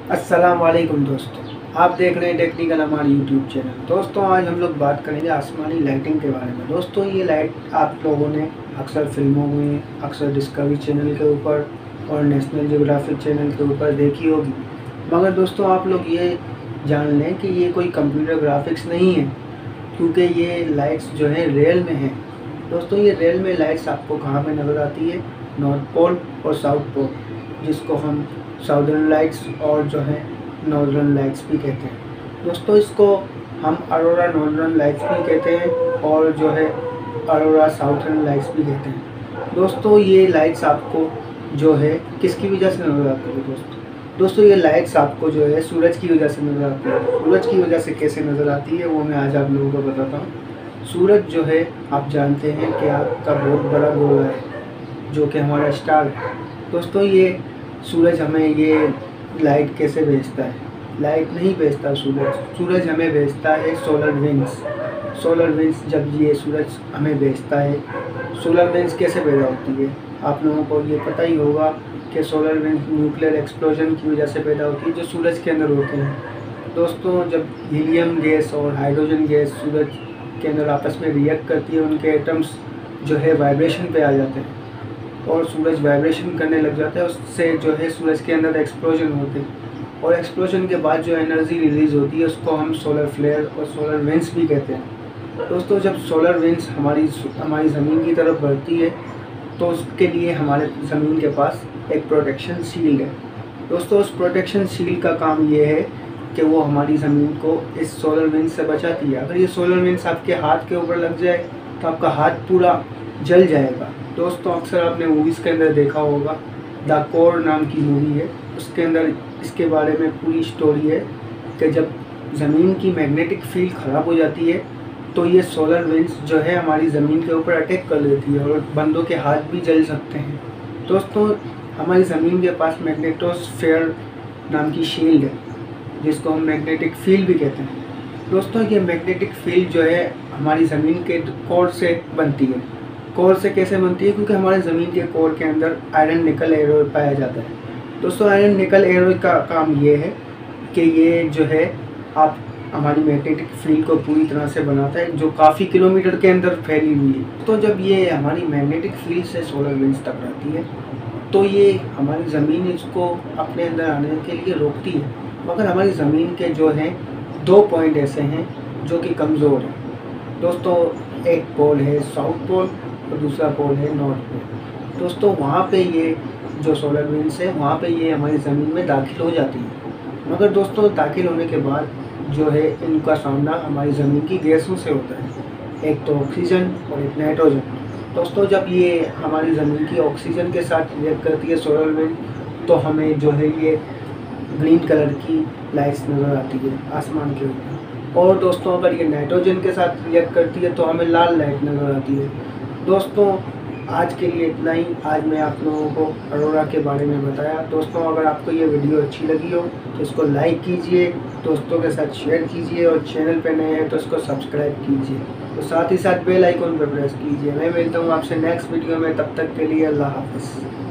अस्सलाम वालेकुम दोस्तों, आप देख रहे हैं टेक्निकल हमारे यूट्यूब चैनल। दोस्तों आज हम लोग बात करेंगे आसमानी लाइटिंग के बारे में। दोस्तों ये लाइट आप लोगों ने अक्सर फिल्मों में, अक्सर डिस्कवरी चैनल के ऊपर और नेशनल जियोग्राफिक चैनल के ऊपर देखी होगी। मगर दोस्तों आप लोग ये जान लें कि ये कोई कंप्यूटर ग्राफिक्स नहीं है, क्योंकि ये लाइट्स जो है रियल में हैं। दोस्तों ये रियल में लाइट्स आपको कहाँ पे नज़र आती है? नॉर्थ पोल और साउथ पोल, जिसको हम साउदर्न लाइट्स और जो है नॉर्दर्न लाइट्स भी कहते हैं। दोस्तों इसको हम अरोरा नॉर्दर्न लाइट्स भी कहते हैं और जो है अरोरा साउथर्न लाइट्स भी कहते हैं। दोस्तों ये लाइट्स आपको जो है किसकी वजह से नज़र आती है? दोस्तों ये लाइट्स आपको जो है सूरज की वजह से नज़र आती है। सूरज की वजह से कैसे नज़र आती है वो मैं आज आप लोगों को बताता हूँ। सूरज जो है आप जानते हैं कि आपका बहुत बड़ा गोला है, जो कि हमारा स्टार है। दोस्तों ये सूरज हमें ये लाइट कैसे भेजता है? लाइट नहीं भेजता सूरज हमें भेजता है सोलर विंड्स। जब ये सूरज हमें भेजता है, सोलर विंड्स कैसे पैदा होती है? आप लोगों को ये पता ही होगा कि सोलर विंड्स न्यूक्लियर एक्सप्लोजन की वजह से पैदा होती है, जो सूरज के अंदर होते हैं। दोस्तों जब हीलियम गैस और हाइड्रोजन गैस सूरज के अंदर आपस में रिएक्ट करती है, उनके एटम्स जो है वाइब्रेशन पे आ जाते हैं और सूरज वाइब्रेशन करने लग जाता है। उससे जो है सूरज के अंदर एक्सप्लोजन होते हैं और एक्सप्लोजन के बाद जो एनर्जी रिलीज़ होती है उसको हम सोलर फ्लेयर और सोलर विंड्स भी कहते हैं। दोस्तों जब सोलर विंड्स हमारी ज़मीन की तरफ बढ़ती है तो उसके लिए हमारे ज़मीन के पास एक प्रोटेक्शन शील्ड है। दोस्तों उस प्रोटेक्शन शील्ड का काम ये है कि वो हमारी ज़मीन को इस सोलर विंड्स से बचाती है। अगर ये सोलर विंड्स आपके हाथ के ऊपर लग जाए तो आपका हाथ पूरा जल जाएगा। दोस्तों अक्सर आपने मूवीज़ के अंदर देखा होगा, द कोर नाम की मूवी है, उसके अंदर इसके बारे में पूरी स्टोरी है कि जब ज़मीन की मैग्नेटिक फील्ड ख़राब हो जाती है तो ये सोलर विंड्स जो है हमारी ज़मीन के ऊपर अटैक कर लेती है और बंदों के हाथ भी जल सकते हैं। दोस्तों हमारी ज़मीन के पास मैग्नेटोस्फेयर नाम की शील्ड है, जिसको हम मैग्नेटिक फील्ड भी कहते हैं। दोस्तों ये मैग्नेटिक फील्ड जो है हमारी ज़मीन के कोर से बनती है। कोर से कैसे बनती है? क्योंकि हमारे ज़मीन के कोर के अंदर आयरन निकल एलॉय पाया जाता है। दोस्तों आयरन निकल एलॉय का काम ये है कि ये जो है आप हमारी मैग्नेटिक फील्ड को पूरी तरह से बनाता है, जो काफ़ी किलोमीटर के अंदर फैली हुई है। तो जब ये हमारी मैग्नेटिक फील्ड से सोलर विंड्स टकराती है तो ये हमारी ज़मीन इसको अपने अंदर आने के लिए रोकती है। मगर हमारी ज़मीन के जो हैं 2 पॉइंट ऐसे हैं जो कि कमज़ोर हैं। दोस्तों एक पोल है साउथ पोल और दूसरा पोल है नॉर्थ पोल। दोस्तों वहाँ पे ये जो सोलर विंड्स है वहाँ पे ये हमारी ज़मीन में दाखिल हो जाती है। मगर दोस्तों दाखिल होने के बाद जो है इनका सामना हमारी ज़मीन की गैसों से होता है, एक तो ऑक्सीजन और एक नाइट्रोजन। दोस्तों जब ये हमारी ज़मीन की ऑक्सीजन के साथ रिएक्ट करती है सोलर विंड, तो हमें जो है ये ग्रीन कलर की लाइट्स नज़र आती है आसमान के ऊपर। और दोस्तों अगर ये नाइट्रोजन के साथ रिएक्ट करती है तो हमें लाल लाइट नज़र आती है। दोस्तों आज के लिए इतना ही। आज मैं आप लोगों को अरोरा के बारे में बताया। दोस्तों अगर आपको ये वीडियो अच्छी लगी हो तो इसको लाइक कीजिए, दोस्तों के साथ शेयर कीजिए और चैनल पे नए हैं तो इसको सब्सक्राइब कीजिए। तो साथ ही साथ बेल आइकन पर प्रेस कीजिए। मैं मिलता हूँ आपसे नेक्स्ट वीडियो में, तब तक के लिए अल्लाह हाफ़िज़।